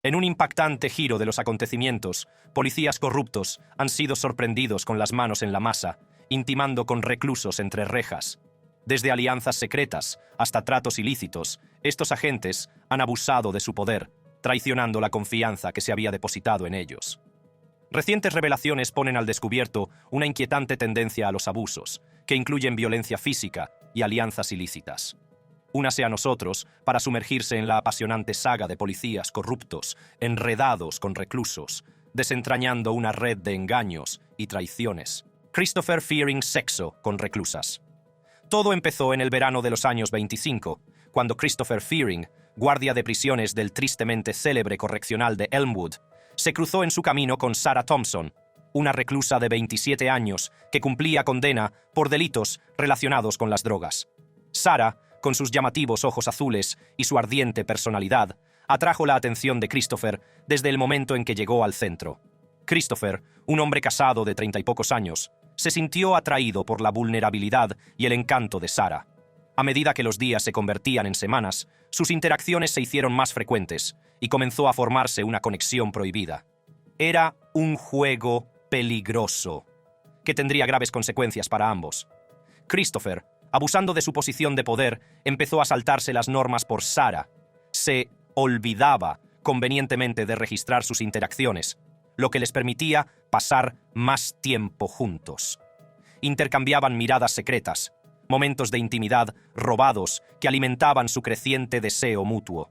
En un impactante giro de los acontecimientos, policías corruptos han sido sorprendidos con las manos en la masa, intimando con reclusos entre rejas. Desde alianzas secretas hasta tratos ilícitos, estos agentes han abusado de su poder, traicionando la confianza que se había depositado en ellos. Recientes revelaciones ponen al descubierto una inquietante tendencia a los abusos, que incluyen violencia física y alianzas ilícitas. Únase a nosotros para sumergirse en la apasionante saga de policías corruptos, enredados con reclusos, desentrañando una red de engaños y traiciones. Christopher Fearing sexo con reclusas. Todo empezó en el verano de los años 25, cuando Christopher Fearing, guardia de prisiones del tristemente célebre correccional de Elmwood, se cruzó en su camino con Sarah Thompson, una reclusa de 27 años que cumplía condena por delitos relacionados con las drogas. Sarah, con sus llamativos ojos azules y su ardiente personalidad, atrajo la atención de Christopher desde el momento en que llegó al centro. Christopher, un hombre casado de 30 y pocos años, se sintió atraído por la vulnerabilidad y el encanto de Sarah. A medida que los días se convertían en semanas, sus interacciones se hicieron más frecuentes y comenzó a formarse una conexión prohibida. Era un juego peligroso, que tendría graves consecuencias para ambos. Christopher, abusando de su posición de poder, empezó a saltarse las normas por Sarah. Se olvidaba convenientemente de registrar sus interacciones, lo que les permitía pasar más tiempo juntos. Intercambiaban miradas secretas, momentos de intimidad robados que alimentaban su creciente deseo mutuo.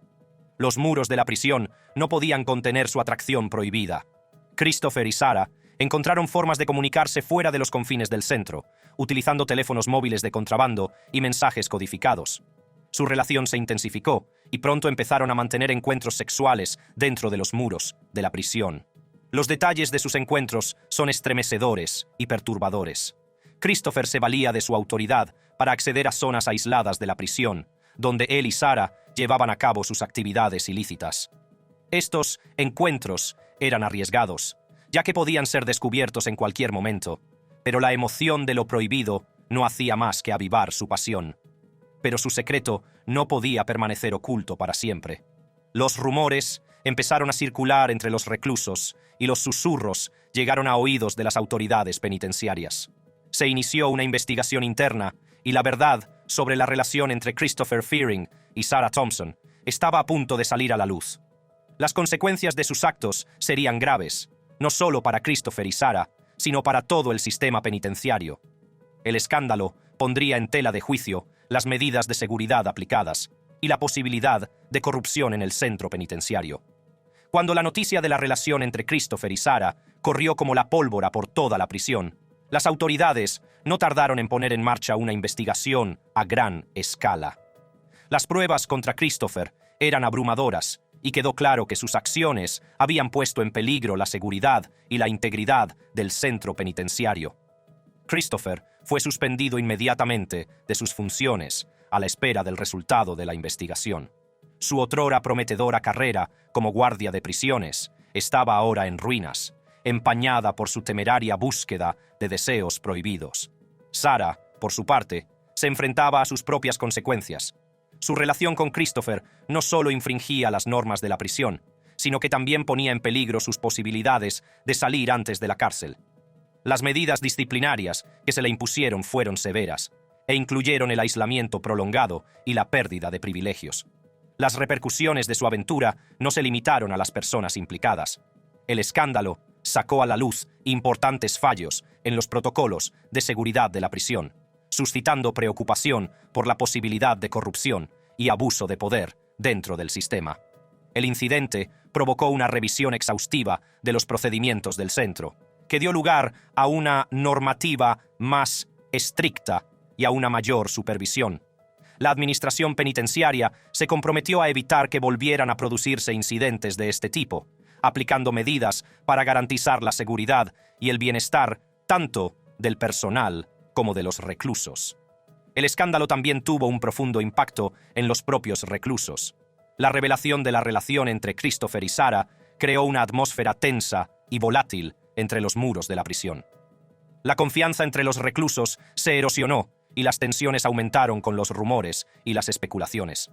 Los muros de la prisión no podían contener su atracción prohibida. Christopher y Sarah encontraron formas de comunicarse fuera de los confines del centro, utilizando teléfonos móviles de contrabando y mensajes codificados. Su relación se intensificó y pronto empezaron a mantener encuentros sexuales dentro de los muros de la prisión. Los detalles de sus encuentros son estremecedores y perturbadores. Christopher se valía de su autoridad para acceder a zonas aisladas de la prisión, donde él y Sarah llevaban a cabo sus actividades ilícitas. Estos encuentros eran arriesgados, ya que podían ser descubiertos en cualquier momento, pero la emoción de lo prohibido no hacía más que avivar su pasión. Pero su secreto no podía permanecer oculto para siempre. Los rumores empezaron a circular entre los reclusos y los susurros llegaron a oídos de las autoridades penitenciarias. Se inició una investigación interna y la verdad sobre la relación entre Christopher Fearing y Sarah Thompson estaba a punto de salir a la luz. Las consecuencias de sus actos serían graves, no solo para Christopher y Sarah, sino para todo el sistema penitenciario. El escándalo pondría en tela de juicio las medidas de seguridad aplicadas y la posibilidad de corrupción en el centro penitenciario. Cuando la noticia de la relación entre Christopher y Sarah corrió como la pólvora por toda la prisión, las autoridades no tardaron en poner en marcha una investigación a gran escala. Las pruebas contra Christopher eran abrumadoras y quedó claro que sus acciones habían puesto en peligro la seguridad y la integridad del centro penitenciario. Christopher fue suspendido inmediatamente de sus funciones a la espera del resultado de la investigación. Su otrora prometedora carrera como guardia de prisiones estaba ahora en ruinas, empañada por su temeraria búsqueda de deseos prohibidos. Sarah, por su parte, se enfrentaba a sus propias consecuencias. Su relación con Christopher no solo infringía las normas de la prisión, sino que también ponía en peligro sus posibilidades de salir antes de la cárcel. Las medidas disciplinarias que se le impusieron fueron severas e incluyeron el aislamiento prolongado y la pérdida de privilegios. Las repercusiones de su aventura no se limitaron a las personas implicadas. El escándalo sacó a la luz importantes fallos en los protocolos de seguridad de la prisión, suscitando preocupación por la posibilidad de corrupción y abuso de poder dentro del sistema. El incidente provocó una revisión exhaustiva de los procedimientos del centro, que dio lugar a una normativa más estricta y a una mayor supervisión. La administración penitenciaria se comprometió a evitar que volvieran a producirse incidentes de este tipo, aplicando medidas para garantizar la seguridad y el bienestar tanto del personal como de los reclusos. El escándalo también tuvo un profundo impacto en los propios reclusos. La revelación de la relación entre Christopher y Sarah creó una atmósfera tensa y volátil entre los muros de la prisión. La confianza entre los reclusos se erosionó y las tensiones aumentaron con los rumores y las especulaciones.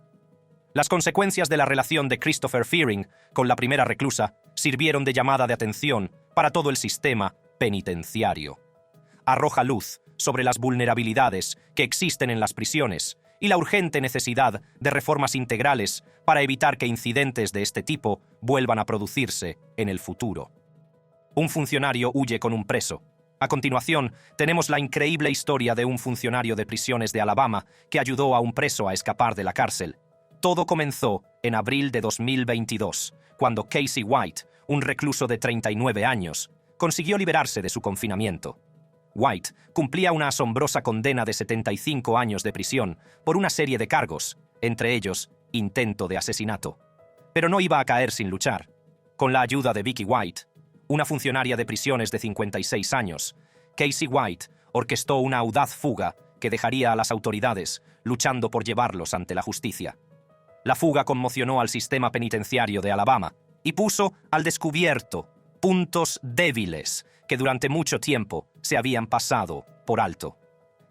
Las consecuencias de la relación de Christopher Fearing con la primera reclusa sirvieron de llamada de atención para todo el sistema penitenciario. Arroja luz sobre las vulnerabilidades que existen en las prisiones y la urgente necesidad de reformas integrales para evitar que incidentes de este tipo vuelvan a producirse en el futuro. Un funcionario huye con un preso. A continuación, tenemos la increíble historia de un funcionario de prisiones de Alabama que ayudó a un preso a escapar de la cárcel. Todo comenzó en abril de 2022, cuando Casey White, un recluso de 39 años, consiguió liberarse de su confinamiento. White cumplía una asombrosa condena de 75 años de prisión por una serie de cargos, entre ellos intento de asesinato. Pero no iba a caer sin luchar. Con la ayuda de Vicky White, una funcionaria de prisiones de 56 años, Casey White orquestó una audaz fuga que dejaría a las autoridades luchando por llevarlos ante la justicia. La fuga conmocionó al sistema penitenciario de Alabama y puso al descubierto puntos débiles que durante mucho tiempo se habían pasado por alto.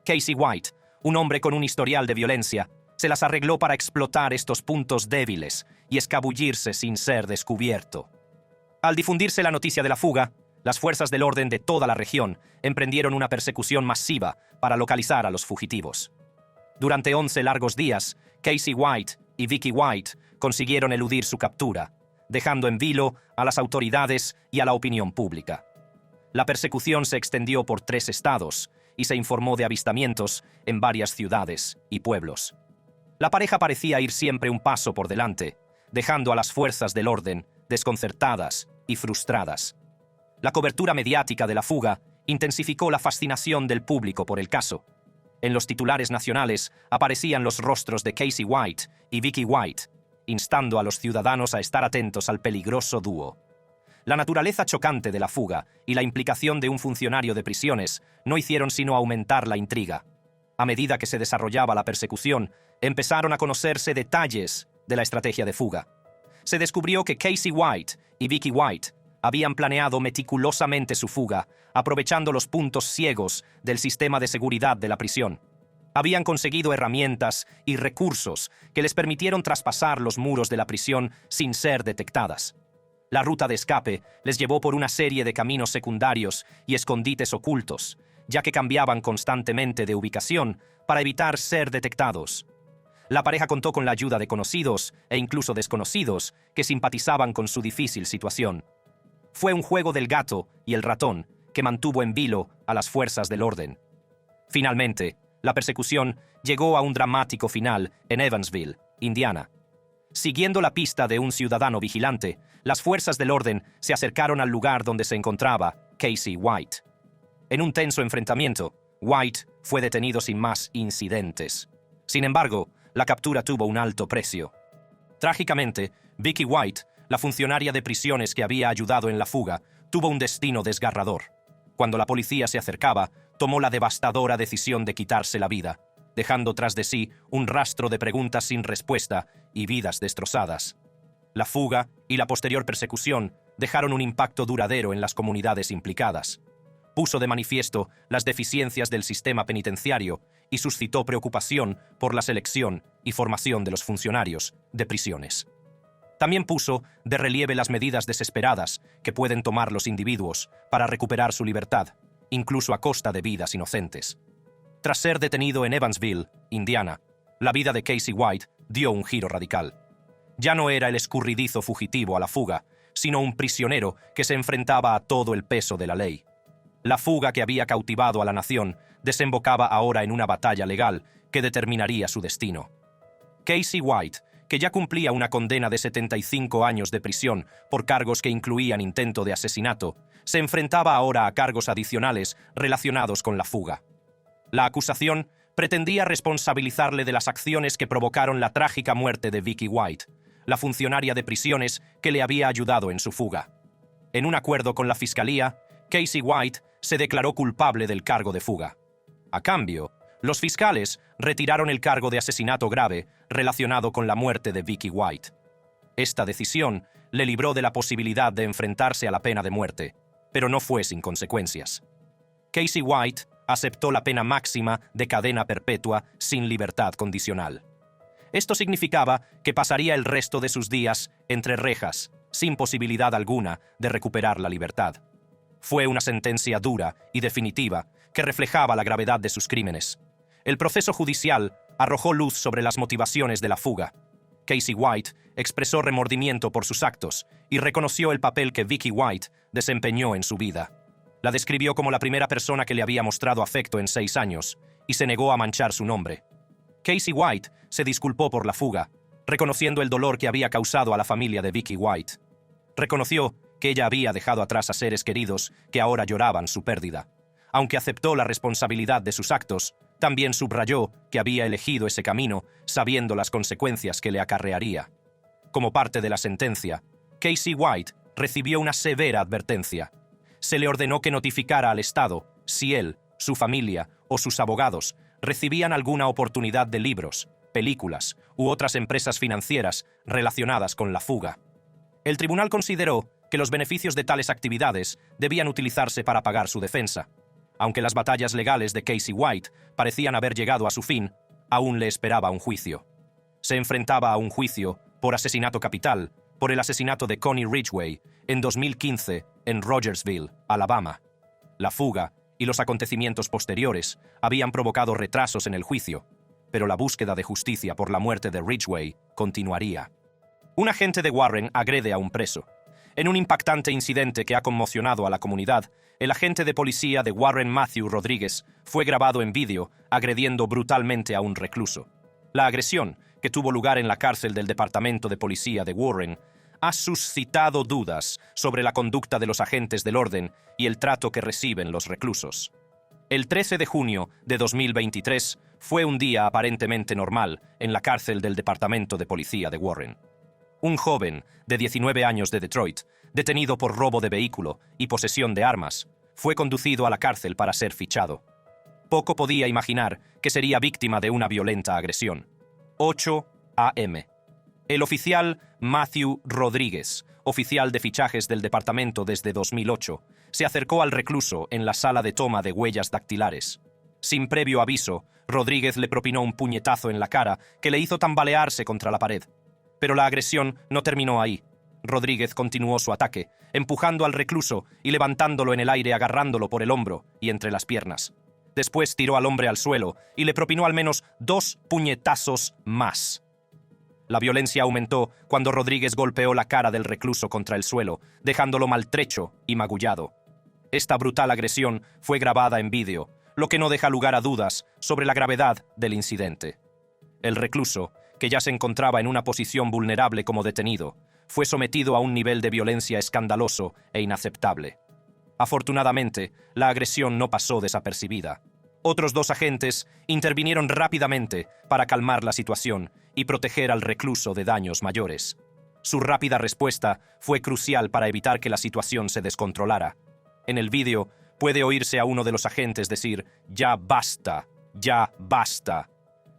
Casey White, un hombre con un historial de violencia, se las arregló para explotar estos puntos débiles y escabullirse sin ser descubierto. Al difundirse la noticia de la fuga, las fuerzas del orden de toda la región emprendieron una persecución masiva para localizar a los fugitivos. Durante 11 largos días, Casey White y Vicky White consiguieron eludir su captura, dejando en vilo a las autoridades y a la opinión pública. La persecución se extendió por 3 estados y se informó de avistamientos en varias ciudades y pueblos. La pareja parecía ir siempre un paso por delante, dejando a las fuerzas del orden desconcertadas y frustradas. La cobertura mediática de la fuga intensificó la fascinación del público por el caso. En los titulares nacionales aparecían los rostros de Casey White y Vicky White, instando a los ciudadanos a estar atentos al peligroso dúo. La naturaleza chocante de la fuga y la implicación de un funcionario de prisiones no hicieron sino aumentar la intriga. A medida que se desarrollaba la persecución, empezaron a conocerse detalles de la estrategia de fuga. Se descubrió que Casey White y Vicky White habían planeado meticulosamente su fuga, aprovechando los puntos ciegos del sistema de seguridad de la prisión. Habían conseguido herramientas y recursos que les permitieron traspasar los muros de la prisión sin ser detectadas. La ruta de escape les llevó por una serie de caminos secundarios y escondites ocultos, ya que cambiaban constantemente de ubicación para evitar ser detectados. La pareja contó con la ayuda de conocidos e incluso desconocidos que simpatizaban con su difícil situación. Fue un juego del gato y el ratón que mantuvo en vilo a las fuerzas del orden. Finalmente, la persecución llegó a un dramático final en Evansville, Indiana. Siguiendo la pista de un ciudadano vigilante, las fuerzas del orden se acercaron al lugar donde se encontraba Casey White. En un tenso enfrentamiento, White fue detenido sin más incidentes. Sin embargo, la captura tuvo un alto precio. Trágicamente, Vicky White, la funcionaria de prisiones que había ayudado en la fuga, tuvo un destino desgarrador. Cuando la policía se acercaba, tomó la devastadora decisión de quitarse la vida, dejando tras de sí un rastro de preguntas sin respuesta y vidas destrozadas. La fuga y la posterior persecución dejaron un impacto duradero en las comunidades implicadas. Puso de manifiesto las deficiencias del sistema penitenciario y suscitó preocupación por la selección y formación de los funcionarios de prisiones. También puso de relieve las medidas desesperadas que pueden tomar los individuos para recuperar su libertad, incluso a costa de vidas inocentes. Tras ser detenido en Evansville, Indiana, la vida de Casey White dio un giro radical. Ya no era el escurridizo fugitivo a la fuga, sino un prisionero que se enfrentaba a todo el peso de la ley. La fuga que había cautivado a la nación desembocaba ahora en una batalla legal que determinaría su destino. Casey White, que ya cumplía una condena de 75 años de prisión por cargos que incluían intento de asesinato, se enfrentaba ahora a cargos adicionales relacionados con la fuga. La acusación pretendía responsabilizarle de las acciones que provocaron la trágica muerte de Vicky White, la funcionaria de prisiones que le había ayudado en su fuga. En un acuerdo con la fiscalía, Casey White se declaró culpable del cargo de fuga. A cambio, los fiscales retiraron el cargo de asesinato grave relacionado con la muerte de Vicky White. Esta decisión le libró de la posibilidad de enfrentarse a la pena de muerte, pero no fue sin consecuencias. Casey White aceptó la pena máxima de cadena perpetua sin libertad condicional. Esto significaba que pasaría el resto de sus días entre rejas, sin posibilidad alguna de recuperar la libertad. Fue una sentencia dura y definitiva que reflejaba la gravedad de sus crímenes. El proceso judicial arrojó luz sobre las motivaciones de la fuga. Casey White expresó remordimiento por sus actos y reconoció el papel que Vicky White desempeñó en su vida. La describió como la primera persona que le había mostrado afecto en 6 años y se negó a manchar su nombre. Casey White se disculpó por la fuga, reconociendo el dolor que había causado a la familia de Vicky White. Reconoció que ella había dejado atrás a seres queridos que ahora lloraban su pérdida. Aunque aceptó la responsabilidad de sus actos, también subrayó que había elegido ese camino sabiendo las consecuencias que le acarrearía. Como parte de la sentencia, Casey White recibió una severa advertencia. Se le ordenó que notificara al Estado si él, su familia o sus abogados recibían alguna oportunidad de libros, películas u otras empresas financieras relacionadas con la fuga. El tribunal consideró que los beneficios de tales actividades debían utilizarse para pagar su defensa. Aunque las batallas legales de Casey White parecían haber llegado a su fin, aún le esperaba un juicio. Se enfrentaba a un juicio por asesinato capital por el asesinato de Connie Ridgway en 2015 en Rogersville, Alabama. La fuga y los acontecimientos posteriores habían provocado retrasos en el juicio, pero la búsqueda de justicia por la muerte de Ridgway continuaría. Un agente de Warren agrede a un preso. En un impactante incidente que ha conmocionado a la comunidad, el agente de policía de Warren Matthew Rodríguez fue grabado en vídeo agrediendo brutalmente a un recluso. La agresión, que tuvo lugar en la cárcel del Departamento de Policía de Warren, ha suscitado dudas sobre la conducta de los agentes del orden y el trato que reciben los reclusos. El 13 de junio de 2023 fue un día aparentemente normal en la cárcel del Departamento de Policía de Warren. Un joven de 19 años de Detroit, detenido por robo de vehículo y posesión de armas, fue conducido a la cárcel para ser fichado. Poco podía imaginar que sería víctima de una violenta agresión. 8 a.m. El oficial Matthew Rodríguez, oficial de fichajes del departamento desde 2008, se acercó al recluso en la sala de toma de huellas dactilares. Sin previo aviso, Rodríguez le propinó un puñetazo en la cara que le hizo tambalearse contra la pared. Pero la agresión no terminó ahí. Rodríguez continuó su ataque, empujando al recluso y levantándolo en el aire agarrándolo por el hombro y entre las piernas. Después tiró al hombre al suelo y le propinó al menos 2 puñetazos más. La violencia aumentó cuando Rodríguez golpeó la cara del recluso contra el suelo, dejándolo maltrecho y magullado. Esta brutal agresión fue grabada en vídeo, lo que no deja lugar a dudas sobre la gravedad del incidente. El recluso, que ya se encontraba en una posición vulnerable como detenido, fue sometido a un nivel de violencia escandaloso e inaceptable. Afortunadamente, la agresión no pasó desapercibida. Otros 2 agentes intervinieron rápidamente para calmar la situación y proteger al recluso de daños mayores. Su rápida respuesta fue crucial para evitar que la situación se descontrolara. En el vídeo puede oírse a uno de los agentes decir «Ya basta,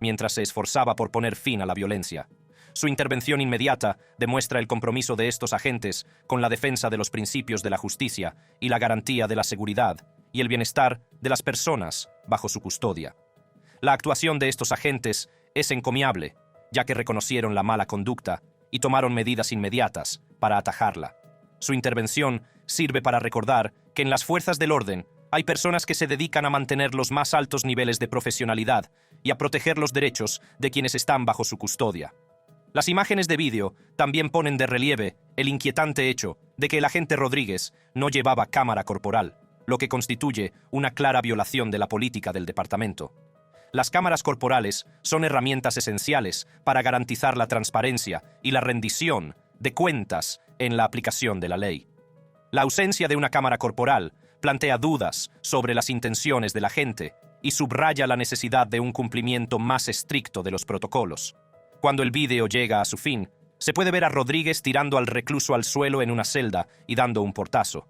mientras se esforzaba por poner fin a la violencia. Su intervención inmediata demuestra el compromiso de estos agentes con la defensa de los principios de la justicia y la garantía de la seguridad y el bienestar de las personas bajo su custodia. La actuación de estos agentes es encomiable, ya que reconocieron la mala conducta y tomaron medidas inmediatas para atajarla. Su intervención sirve para recordar que en las fuerzas del orden hay personas que se dedican a mantener los más altos niveles de profesionalidad y a proteger los derechos de quienes están bajo su custodia. Las imágenes de vídeo también ponen de relieve el inquietante hecho de que el agente Rodríguez no llevaba cámara corporal, lo que constituye una clara violación de la política del departamento. Las cámaras corporales son herramientas esenciales para garantizar la transparencia y la rendición de cuentas en la aplicación de la ley. La ausencia de una cámara corporal plantea dudas sobre las intenciones del agente y subraya la necesidad de un cumplimiento más estricto de los protocolos. Cuando el vídeo llega a su fin, se puede ver a Rodríguez tirando al recluso al suelo en una celda y dando un portazo.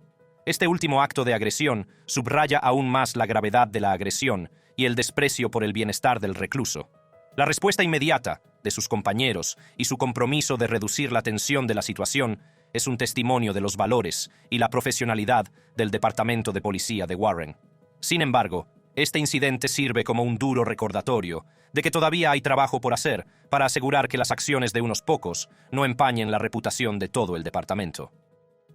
Este último acto de agresión subraya aún más la gravedad de la agresión y el desprecio por el bienestar del recluso. La respuesta inmediata de sus compañeros y su compromiso de reducir la tensión de la situación es un testimonio de los valores y la profesionalidad del Departamento de Policía de Warren. Sin embargo, Este incidente sirve como un duro recordatorio de que todavía hay trabajo por hacer para asegurar que las acciones de unos pocos no empañen la reputación de todo el departamento.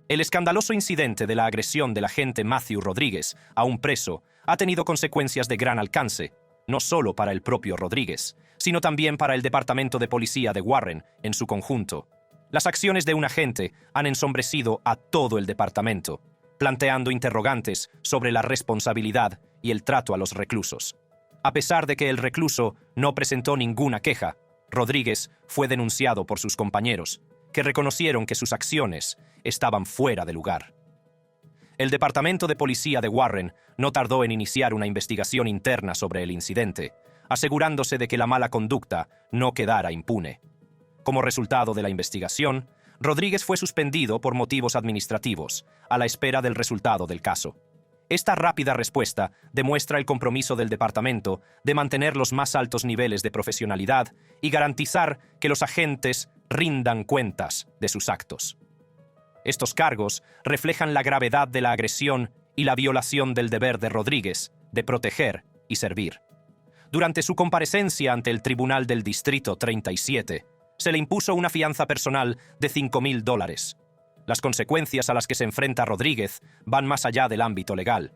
El escandaloso incidente de la agresión del agente Matthew Rodríguez a un preso ha tenido consecuencias de gran alcance, no solo para el propio Rodríguez, sino también para el Departamento de Policía de Warren en su conjunto. Las acciones de un agente han ensombrecido a todo el departamento, planteando interrogantes sobre la responsabilidad y el trato a los reclusos. A pesar de que el recluso no presentó ninguna queja, Rodríguez fue denunciado por sus compañeros, que reconocieron que sus acciones estaban fuera de lugar. El Departamento de Policía de Warren no tardó en iniciar una investigación interna sobre el incidente, asegurándose de que la mala conducta no quedara impune. Como resultado de la investigación, Rodríguez fue suspendido por motivos administrativos, a la espera del resultado del caso. Esta rápida respuesta demuestra el compromiso del departamento de mantener los más altos niveles de profesionalidad y garantizar que los agentes rindan cuentas de sus actos. Estos cargos reflejan la gravedad de la agresión y la violación del deber de Rodríguez de proteger y servir. Durante su comparecencia ante el Tribunal del Distrito 37, se le impuso una fianza personal de $5,000. Las consecuencias a las que se enfrenta Rodríguez van más allá del ámbito legal.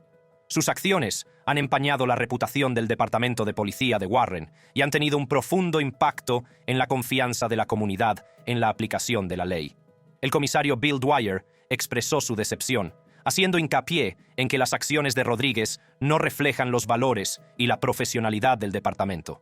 Sus acciones han empañado la reputación del Departamento de Policía de Warren y han tenido un profundo impacto en la confianza de la comunidad en la aplicación de la ley. El comisario Bill Dwyer expresó su decepción, haciendo hincapié en que las acciones de Rodríguez no reflejan los valores y la profesionalidad del departamento.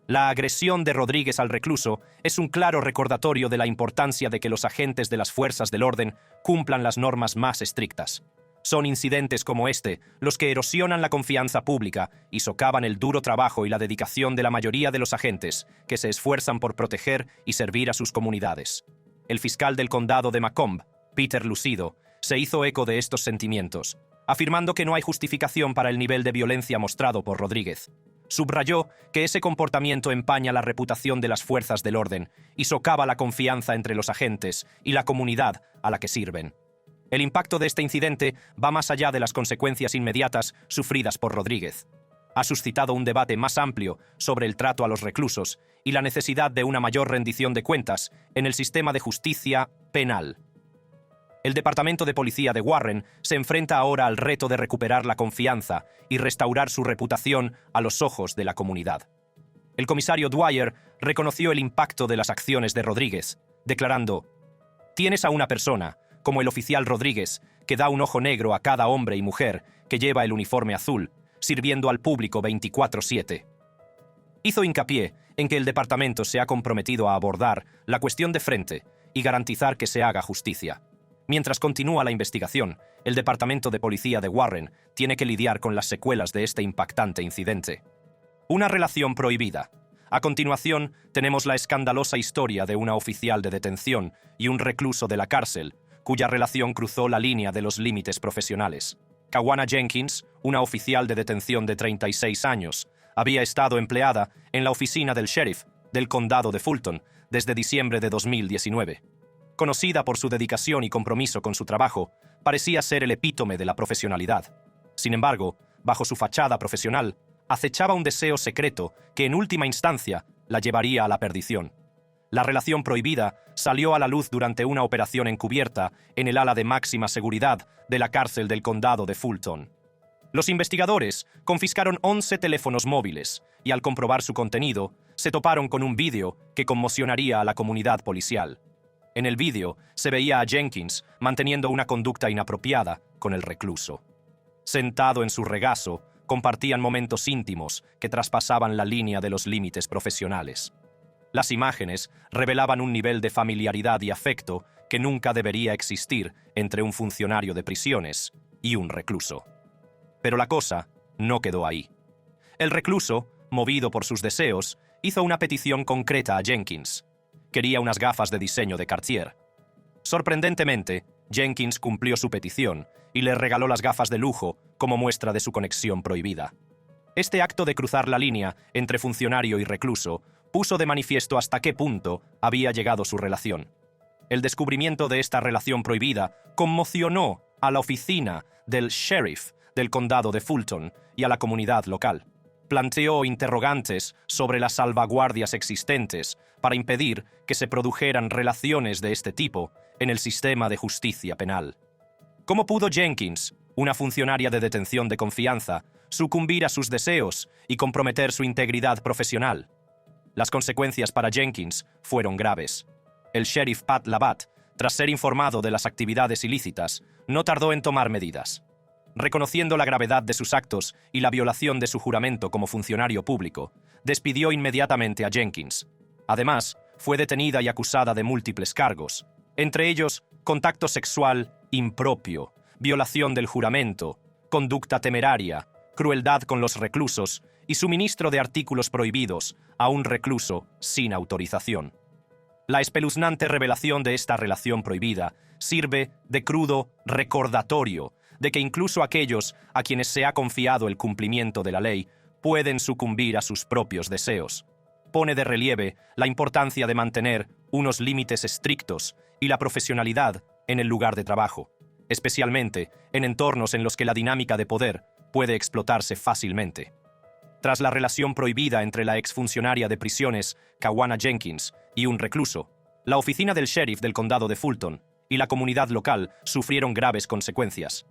La agresión de Rodríguez al recluso es un claro recordatorio de la importancia de que los agentes de las fuerzas del orden cumplan las normas más estrictas. Son incidentes como este los que erosionan la confianza pública y socavan el duro trabajo y la dedicación de la mayoría de los agentes que se esfuerzan por proteger y servir a sus comunidades. El fiscal del condado de Macomb, Peter Lucido, se hizo eco de estos sentimientos, afirmando que no hay justificación para el nivel de violencia mostrado por Rodríguez. Subrayó que ese comportamiento empaña la reputación de las fuerzas del orden y socava la confianza entre los agentes y la comunidad a la que sirven. El impacto de este incidente va más allá de las consecuencias inmediatas sufridas por Rodríguez. Ha suscitado un debate más amplio sobre el trato a los reclusos y la necesidad de una mayor rendición de cuentas en el sistema de justicia penal. El Departamento de Policía de Warren se enfrenta ahora al reto de recuperar la confianza y restaurar su reputación a los ojos de la comunidad. El comisario Dwyer reconoció el impacto de las acciones de Rodríguez, declarando: «Tienes a una persona, como el oficial Rodríguez, que da un ojo negro a cada hombre y mujer que lleva el uniforme azul, sirviendo al público 24/7». Hizo hincapié en que el departamento se ha comprometido a abordar la cuestión de frente y garantizar que se haga justicia. Mientras continúa la investigación, el Departamento de Policía de Warren tiene que lidiar con las secuelas de este impactante incidente. Una relación prohibida. A continuación, tenemos la escandalosa historia de una oficial de detención y un recluso de la cárcel, cuya relación cruzó la línea de los límites profesionales. Kawana Jenkins, una oficial de detención de 36 años, había estado empleada en la oficina del sheriff del condado de Fulton desde diciembre de 2019. Conocida por su dedicación y compromiso con su trabajo, parecía ser el epítome de la profesionalidad. Sin embargo, bajo su fachada profesional, acechaba un deseo secreto que en última instancia la llevaría a la perdición. La relación prohibida salió a la luz durante una operación encubierta en el ala de máxima seguridad de la cárcel del condado de Fulton. Los investigadores confiscaron 11 teléfonos móviles y al comprobar su contenido, se toparon con un vídeo que conmocionaría a la comunidad policial. En el vídeo se veía a Jenkins manteniendo una conducta inapropiada con el recluso. Sentado en su regazo, compartían momentos íntimos que traspasaban la línea de los límites profesionales. Las imágenes revelaban un nivel de familiaridad y afecto que nunca debería existir entre un funcionario de prisiones y un recluso. Pero la cosa no quedó ahí. El recluso, movido por sus deseos, hizo una petición concreta a Jenkins. Quería unas gafas de diseño de Cartier. Sorprendentemente, Jenkins cumplió su petición y le regaló las gafas de lujo como muestra de su conexión prohibida. Este acto de cruzar la línea entre funcionario y recluso puso de manifiesto hasta qué punto había llegado su relación. El descubrimiento de esta relación prohibida conmocionó a la oficina del sheriff del condado de Fulton y a la comunidad local. Planteó interrogantes sobre las salvaguardias existentes para impedir que se produjeran relaciones de este tipo en el sistema de justicia penal. ¿Cómo pudo Jenkins, una funcionaria de detención de confianza, sucumbir a sus deseos y comprometer su integridad profesional? Las consecuencias para Jenkins fueron graves. El sheriff Pat Labatt, tras ser informado de las actividades ilícitas, no tardó en tomar medidas. Reconociendo la gravedad de sus actos y la violación de su juramento como funcionario público, despidió inmediatamente a Jenkins. Además, fue detenida y acusada de múltiples cargos, entre ellos contacto sexual impropio, violación del juramento, conducta temeraria, crueldad con los reclusos y suministro de artículos prohibidos a un recluso sin autorización. La espeluznante revelación de esta relación prohibida sirve de crudo recordatorio de que incluso aquellos a quienes se ha confiado el cumplimiento de la ley pueden sucumbir a sus propios deseos. Pone de relieve la importancia de mantener unos límites estrictos y la profesionalidad en el lugar de trabajo, especialmente en entornos en los que la dinámica de poder puede explotarse fácilmente. Tras la relación prohibida entre la exfuncionaria de prisiones, Kawana Jenkins, y un recluso, la oficina del sheriff del condado de Fulton y la comunidad local sufrieron graves consecuencias.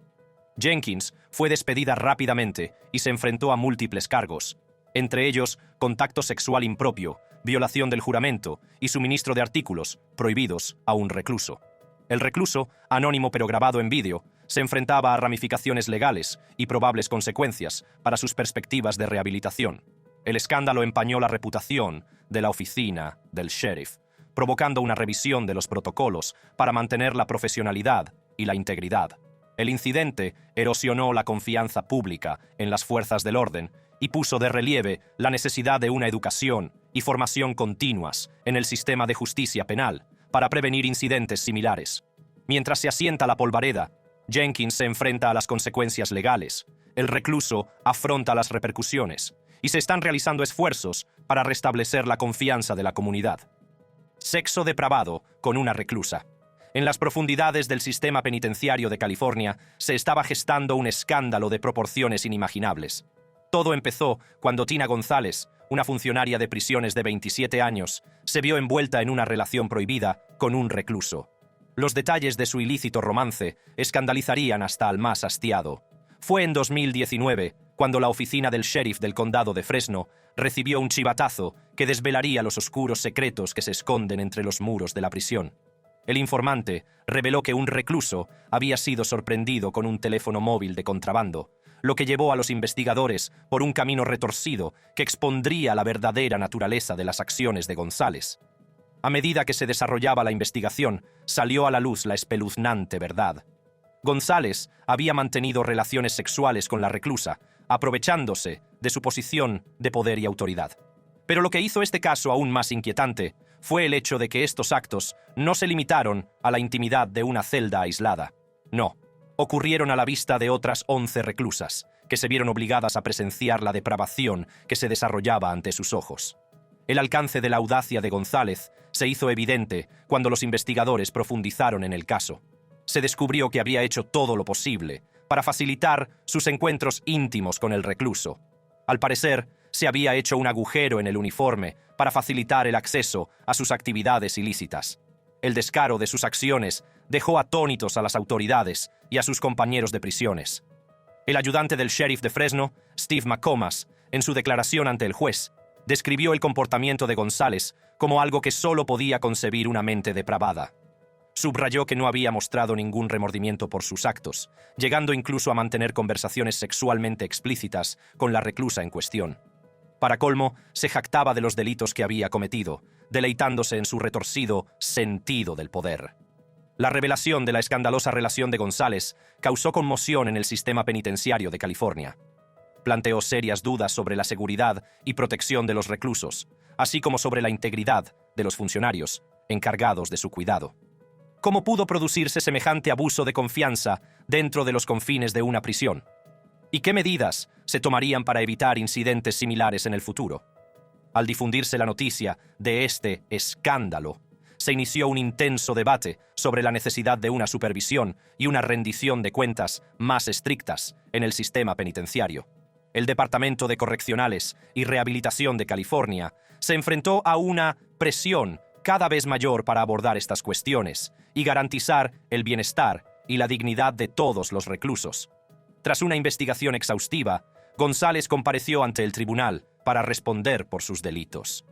Jenkins fue despedida rápidamente y se enfrentó a múltiples cargos, entre ellos contacto sexual impropio, violación del juramento y suministro de artículos prohibidos a un recluso. El recluso, anónimo pero grabado en vídeo, se enfrentaba a ramificaciones legales y probables consecuencias para sus perspectivas de rehabilitación. El escándalo empañó la reputación de la oficina del sheriff, provocando una revisión de los protocolos para mantener la profesionalidad y la integridad. El incidente erosionó la confianza pública en las fuerzas del orden y puso de relieve la necesidad de una educación y formación continuas en el sistema de justicia penal para prevenir incidentes similares. Mientras se asienta la polvareda, Jenkins se enfrenta a las consecuencias legales, el recluso afronta las repercusiones y se están realizando esfuerzos para restablecer la confianza de la comunidad. Sexo depravado con una reclusa. En las profundidades del sistema penitenciario de California se estaba gestando un escándalo de proporciones inimaginables. Todo empezó cuando Tina González, una funcionaria de prisiones de 27 años, se vio envuelta en una relación prohibida con un recluso. Los detalles de su ilícito romance escandalizarían hasta al más hastiado. Fue en 2019 cuando la oficina del sheriff del condado de Fresno recibió un chivatazo que desvelaría los oscuros secretos que se esconden entre los muros de la prisión. El informante reveló que un recluso había sido sorprendido con un teléfono móvil de contrabando, lo que llevó a los investigadores por un camino retorcido que expondría la verdadera naturaleza de las acciones de González. A medida que se desarrollaba la investigación, salió a la luz la espeluznante verdad. González había mantenido relaciones sexuales con la reclusa, aprovechándose de su posición de poder y autoridad. Pero lo que hizo este caso aún más inquietante fue el hecho de que estos actos no se limitaron a la intimidad de una celda aislada. No, ocurrieron a la vista de otras 11 reclusas, que se vieron obligadas a presenciar la depravación que se desarrollaba ante sus ojos. El alcance de la audacia de González se hizo evidente cuando los investigadores profundizaron en el caso. Se descubrió que había hecho todo lo posible para facilitar sus encuentros íntimos con el recluso. Al parecer, se había hecho un agujero en el uniforme para facilitar el acceso a sus actividades ilícitas. El descaro de sus acciones dejó atónitos a las autoridades y a sus compañeros de prisiones. El ayudante del sheriff de Fresno, Steve McComas, en su declaración ante el juez, describió el comportamiento de González como algo que solo podía concebir una mente depravada. Subrayó que no había mostrado ningún remordimiento por sus actos, llegando incluso a mantener conversaciones sexualmente explícitas con la reclusa en cuestión. Para colmo, se jactaba de los delitos que había cometido, deleitándose en su retorcido sentido del poder. La revelación de la escandalosa relación de González causó conmoción en el sistema penitenciario de California. Planteó serias dudas sobre la seguridad y protección de los reclusos, así como sobre la integridad de los funcionarios encargados de su cuidado. ¿Cómo pudo producirse semejante abuso de confianza dentro de los confines de una prisión? ¿Y qué medidas se tomarían para evitar incidentes similares en el futuro? Al difundirse la noticia de este escándalo, se inició un intenso debate sobre la necesidad de una supervisión y una rendición de cuentas más estrictas en el sistema penitenciario. El Departamento de Correccionales y Rehabilitación de California se enfrentó a una presión cada vez mayor para abordar estas cuestiones y garantizar el bienestar y la dignidad de todos los reclusos. Tras una investigación exhaustiva, González compareció ante el tribunal para responder por sus delitos.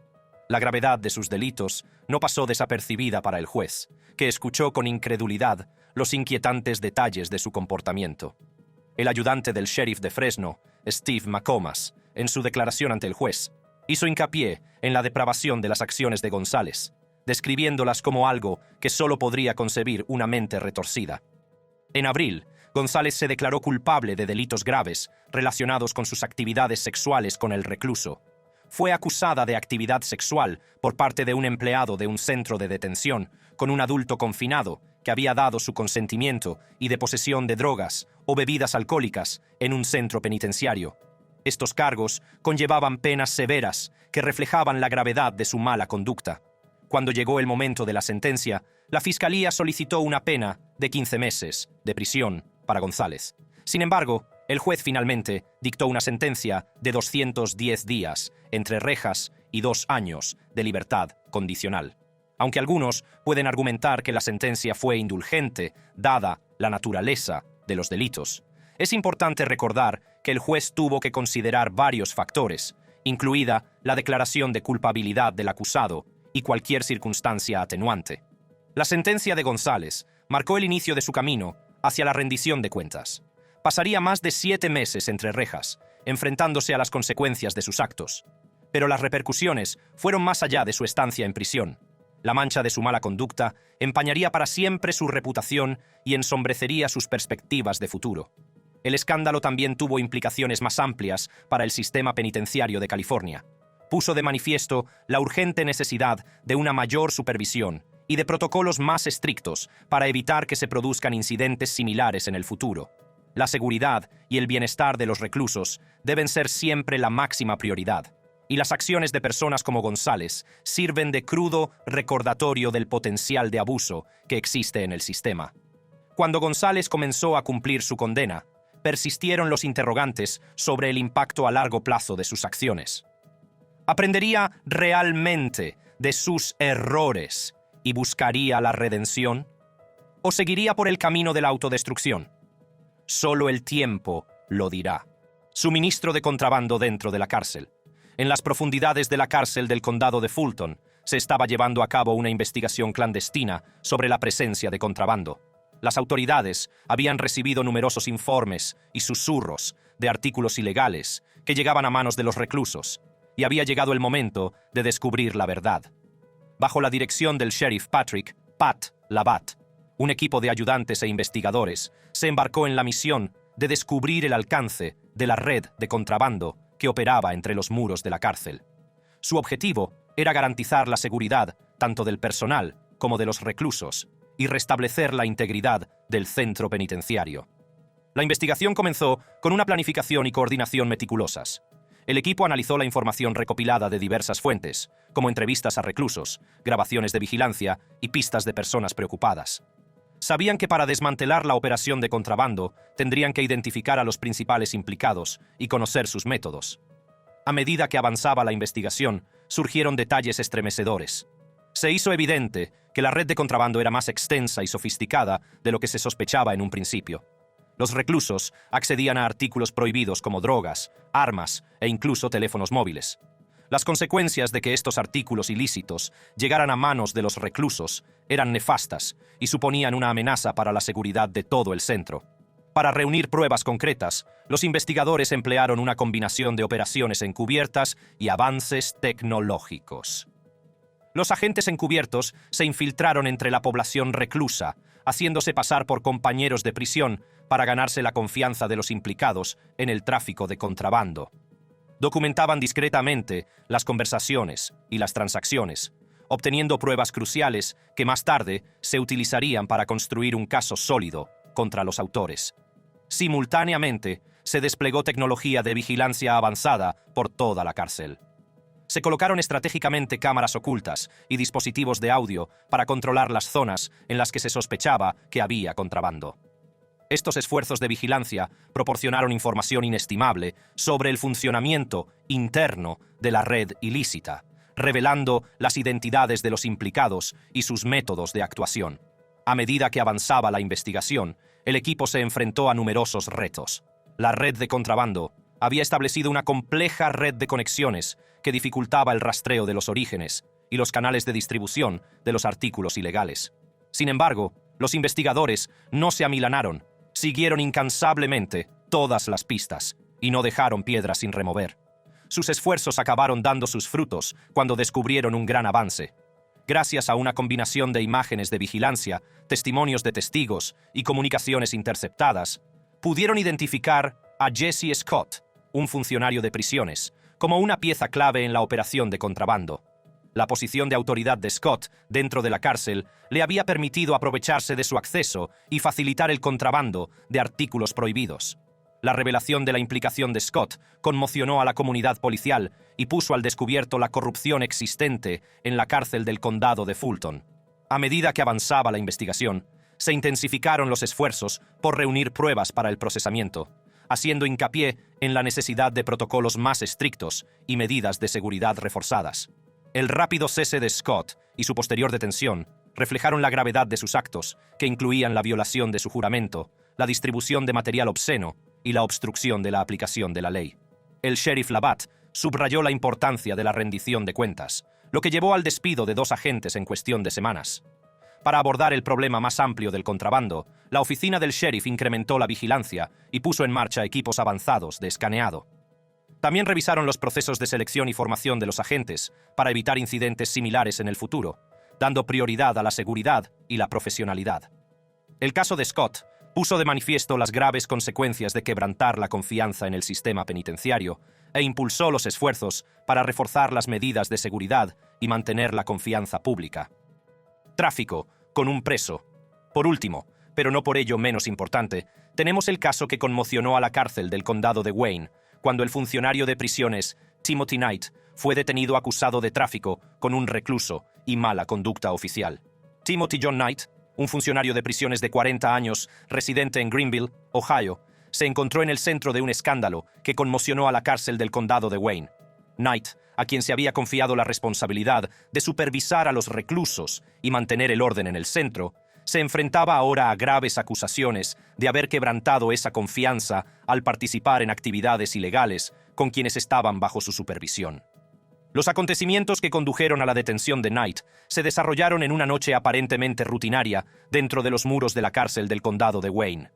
La gravedad de sus delitos no pasó desapercibida para el juez, que escuchó con incredulidad los inquietantes detalles de su comportamiento. El ayudante del sheriff de Fresno, Steve McComas, en su declaración ante el juez, hizo hincapié en la depravación de las acciones de González, describiéndolas como algo que solo podría concebir una mente retorcida. En abril, González se declaró culpable de delitos graves relacionados con sus actividades sexuales con el recluso. Fue acusada de actividad sexual por parte de un empleado de un centro de detención con un adulto confinado que había dado su consentimiento y de posesión de drogas o bebidas alcohólicas en un centro penitenciario. Estos cargos conllevaban penas severas que reflejaban la gravedad de su mala conducta. Cuando llegó el momento de la sentencia, la Fiscalía solicitó una pena de 15 meses de prisión para González. Sin embargo, el juez finalmente dictó una sentencia de 210 días entre rejas y 2 años de libertad condicional. Aunque algunos pueden argumentar que la sentencia fue indulgente, dada la naturaleza de los delitos, es importante recordar que el juez tuvo que considerar varios factores, incluida la declaración de culpabilidad del acusado y cualquier circunstancia atenuante. La sentencia de González marcó el inicio de su camino hacia la rendición de cuentas. Pasaría más de 7 meses entre rejas, enfrentándose a las consecuencias de sus actos. Pero las repercusiones fueron más allá de su estancia en prisión. La mancha de su mala conducta empañaría para siempre su reputación y ensombrecería sus perspectivas de futuro. El escándalo también tuvo implicaciones más amplias para el sistema penitenciario de California. Puso de manifiesto la urgente necesidad de una mayor supervisión y de protocolos más estrictos para evitar que se produzcan incidentes similares en el futuro. La seguridad y el bienestar de los reclusos deben ser siempre la máxima prioridad, y las acciones de personas como González sirven de crudo recordatorio del potencial de abuso que existe en el sistema. Cuando González comenzó a cumplir su condena, persistieron los interrogantes sobre el impacto a largo plazo de sus acciones. ¿Aprendería realmente de sus errores y buscaría la redención? ¿O seguiría por el camino de la autodestrucción? Solo el tiempo lo dirá. Suministro de contrabando dentro de la cárcel. En las profundidades de la cárcel del condado de Fulton se estaba llevando a cabo una investigación clandestina sobre la presencia de contrabando. Las autoridades habían recibido numerosos informes y susurros de artículos ilegales que llegaban a manos de los reclusos, y había llegado el momento de descubrir la verdad. Bajo la dirección del sheriff Patrick "Pat" Labatt, un equipo de ayudantes e investigadores se embarcó en la misión de descubrir el alcance de la red de contrabando que operaba entre los muros de la cárcel. Su objetivo era garantizar la seguridad tanto del personal como de los reclusos y restablecer la integridad del centro penitenciario. La investigación comenzó con una planificación y coordinación meticulosas. El equipo analizó la información recopilada de diversas fuentes, como entrevistas a reclusos, grabaciones de vigilancia y pistas de personas preocupadas. Sabían que para desmantelar la operación de contrabando tendrían que identificar a los principales implicados y conocer sus métodos. A medida que avanzaba la investigación, surgieron detalles estremecedores. Se hizo evidente que la red de contrabando era más extensa y sofisticada de lo que se sospechaba en un principio. Los reclusos accedían a artículos prohibidos como drogas, armas e incluso teléfonos móviles. Las consecuencias de que estos artículos ilícitos llegaran a manos de los reclusos eran nefastas y suponían una amenaza para la seguridad de todo el centro. Para reunir pruebas concretas, los investigadores emplearon una combinación de operaciones encubiertas y avances tecnológicos. Los agentes encubiertos se infiltraron entre la población reclusa, haciéndose pasar por compañeros de prisión para ganarse la confianza de los implicados en el tráfico de contrabando. Documentaban discretamente las conversaciones y las transacciones, obteniendo pruebas cruciales que más tarde se utilizarían para construir un caso sólido contra los autores. Simultáneamente, se desplegó tecnología de vigilancia avanzada por toda la cárcel. Se colocaron estratégicamente cámaras ocultas y dispositivos de audio para controlar las zonas en las que se sospechaba que había contrabando. Estos esfuerzos de vigilancia proporcionaron información inestimable sobre el funcionamiento interno de la red ilícita, revelando las identidades de los implicados y sus métodos de actuación. A medida que avanzaba la investigación, el equipo se enfrentó a numerosos retos. La red de contrabando había establecido una compleja red de conexiones que dificultaba el rastreo de los orígenes y los canales de distribución de los artículos ilegales. Sin embargo, los investigadores no se amilanaron, siguieron incansablemente todas las pistas y no dejaron piedra sin remover. Sus esfuerzos acabaron dando sus frutos cuando descubrieron un gran avance. Gracias a una combinación de imágenes de vigilancia, testimonios de testigos y comunicaciones interceptadas, pudieron identificar a Jesse Scott, un funcionario de prisiones, como una pieza clave en la operación de contrabando. La posición de autoridad de Scott dentro de la cárcel le había permitido aprovecharse de su acceso y facilitar el contrabando de artículos prohibidos. La revelación de la implicación de Scott conmocionó a la comunidad policial y puso al descubierto la corrupción existente en la cárcel del condado de Fulton. A medida que avanzaba la investigación, se intensificaron los esfuerzos por reunir pruebas para el procesamiento, haciendo hincapié en la necesidad de protocolos más estrictos y medidas de seguridad reforzadas. El rápido cese de Scott y su posterior detención reflejaron la gravedad de sus actos, que incluían la violación de su juramento, la distribución de material obsceno y la obstrucción de la aplicación de la ley. El sheriff Labatt subrayó la importancia de la rendición de cuentas, lo que llevó al despido de 2 agentes en cuestión de semanas. Para abordar el problema más amplio del contrabando, la oficina del sheriff incrementó la vigilancia y puso en marcha equipos avanzados de escaneado. También revisaron los procesos de selección y formación de los agentes para evitar incidentes similares en el futuro, dando prioridad a la seguridad y la profesionalidad. El caso de Scott puso de manifiesto las graves consecuencias de quebrantar la confianza en el sistema penitenciario e impulsó los esfuerzos para reforzar las medidas de seguridad y mantener la confianza pública. Tráfico con un preso. Por último, pero no por ello menos importante, tenemos el caso que conmocionó a la cárcel del condado de Wayne, cuando el funcionario de prisiones Timothy Knight fue detenido acusado de tráfico con un recluso y mala conducta oficial. Timothy John Knight, un funcionario de prisiones de 40 años, residente en Greenville, Ohio, se encontró en el centro de un escándalo que conmocionó a la cárcel del condado de Wayne. Knight, a quien se había confiado la responsabilidad de supervisar a los reclusos y mantener el orden en el centro, se enfrentaba ahora a graves acusaciones de haber quebrantado esa confianza al participar en actividades ilegales con quienes estaban bajo su supervisión. Los acontecimientos que condujeron a la detención de Knight se desarrollaron en una noche aparentemente rutinaria dentro de los muros de la cárcel del condado de Wayne.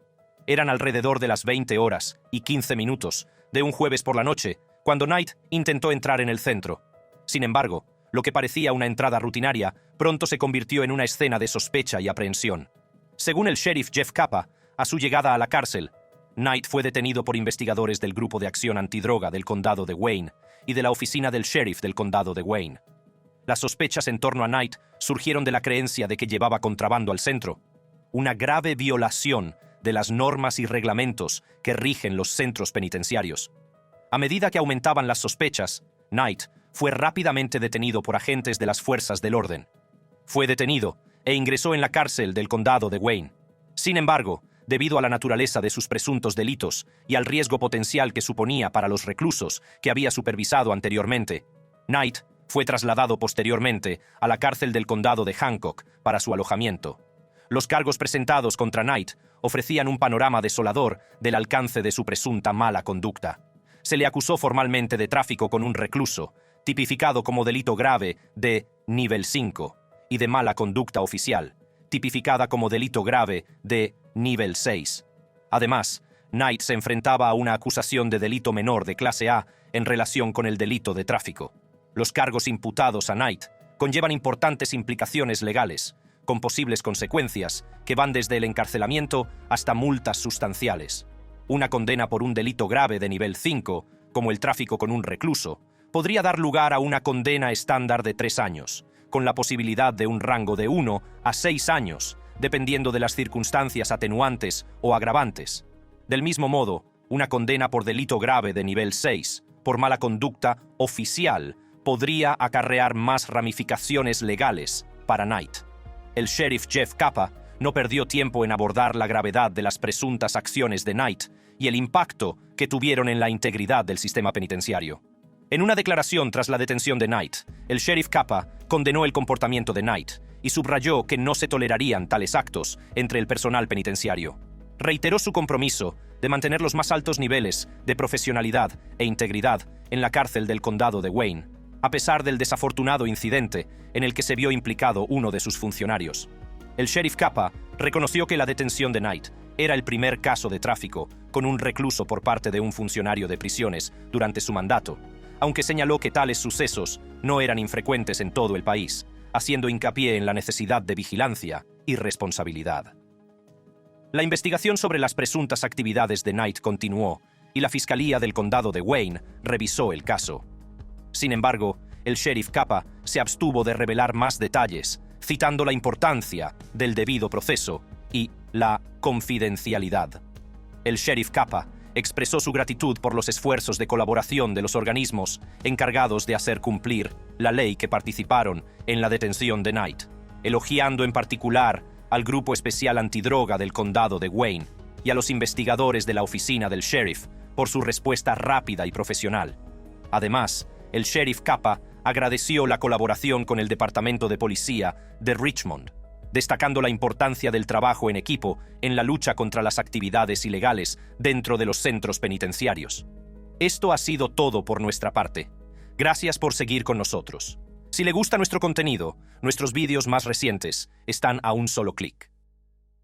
Eran alrededor de las 20:15 de un jueves por la noche, cuando Knight intentó entrar en el centro. Sin embargo, lo que parecía una entrada rutinaria pronto se convirtió en una escena de sospecha y aprehensión. Según el sheriff Jeff Capa, a su llegada a la cárcel, Knight fue detenido por investigadores del Grupo de Acción Antidroga del condado de Wayne y de la oficina del sheriff del condado de Wayne. Las sospechas en torno a Knight surgieron de la creencia de que llevaba contrabando al centro, una grave violación de las normas y reglamentos que rigen los centros penitenciarios. A medida que aumentaban las sospechas, Knight fue rápidamente detenido por agentes de las fuerzas del orden. Fue detenido e ingresó en la cárcel del condado de Wayne. Sin embargo, debido a la naturaleza de sus presuntos delitos y al riesgo potencial que suponía para los reclusos que había supervisado anteriormente, Knight fue trasladado posteriormente a la cárcel del condado de Hancock para su alojamiento. Los cargos presentados contra Knight ofrecían un panorama desolador del alcance de su presunta mala conducta. Se le acusó formalmente de tráfico con un recluso, tipificado como delito grave de nivel 5, y de mala conducta oficial, tipificada como delito grave de nivel 6. Además, Knight se enfrentaba a una acusación de delito menor de clase A en relación con el delito de tráfico. Los cargos imputados a Knight conllevan importantes implicaciones legales, con posibles consecuencias que van desde el encarcelamiento hasta multas sustanciales. Una condena por un delito grave de nivel 5, como el tráfico con un recluso, podría dar lugar a una condena estándar de 3 años, con la posibilidad de un rango de 1 a 6 años, dependiendo de las circunstancias atenuantes o agravantes. Del mismo modo, una condena por delito grave de nivel 6, por mala conducta oficial, podría acarrear más ramificaciones legales para Knight. El sheriff Jeff Capa no perdió tiempo en abordar la gravedad de las presuntas acciones de Knight y el impacto que tuvieron en la integridad del sistema penitenciario. En una declaración tras la detención de Knight, el sheriff Capa condenó el comportamiento de Knight y subrayó que no se tolerarían tales actos entre el personal penitenciario. Reiteró su compromiso de mantener los más altos niveles de profesionalidad e integridad en la cárcel del condado de Wayne, a pesar del desafortunado incidente en el que se vio implicado uno de sus funcionarios. El sheriff Capa reconoció que la detención de Knight era el primer caso de tráfico con un recluso por parte de un funcionario de prisiones durante su mandato, aunque señaló que tales sucesos no eran infrecuentes en todo el país, haciendo hincapié en la necesidad de vigilancia y responsabilidad. La investigación sobre las presuntas actividades de Knight continuó y la Fiscalía del Condado de Wayne revisó el caso. Sin embargo, el sheriff Capa se abstuvo de revelar más detalles, citando la importancia del debido proceso y la confidencialidad. El sheriff Capa expresó su gratitud por los esfuerzos de colaboración de los organismos encargados de hacer cumplir la ley que participaron en la detención de Knight, elogiando en particular al Grupo Especial Antidroga del Condado de Wayne y a los investigadores de la oficina del sheriff por su respuesta rápida y profesional. Además, el sheriff Capa agradeció la colaboración con el Departamento de Policía de Richmond, destacando la importancia del trabajo en equipo en la lucha contra las actividades ilegales dentro de los centros penitenciarios. Esto ha sido todo por nuestra parte. Gracias por seguir con nosotros. Si le gusta nuestro contenido, nuestros vídeos más recientes están a un solo clic.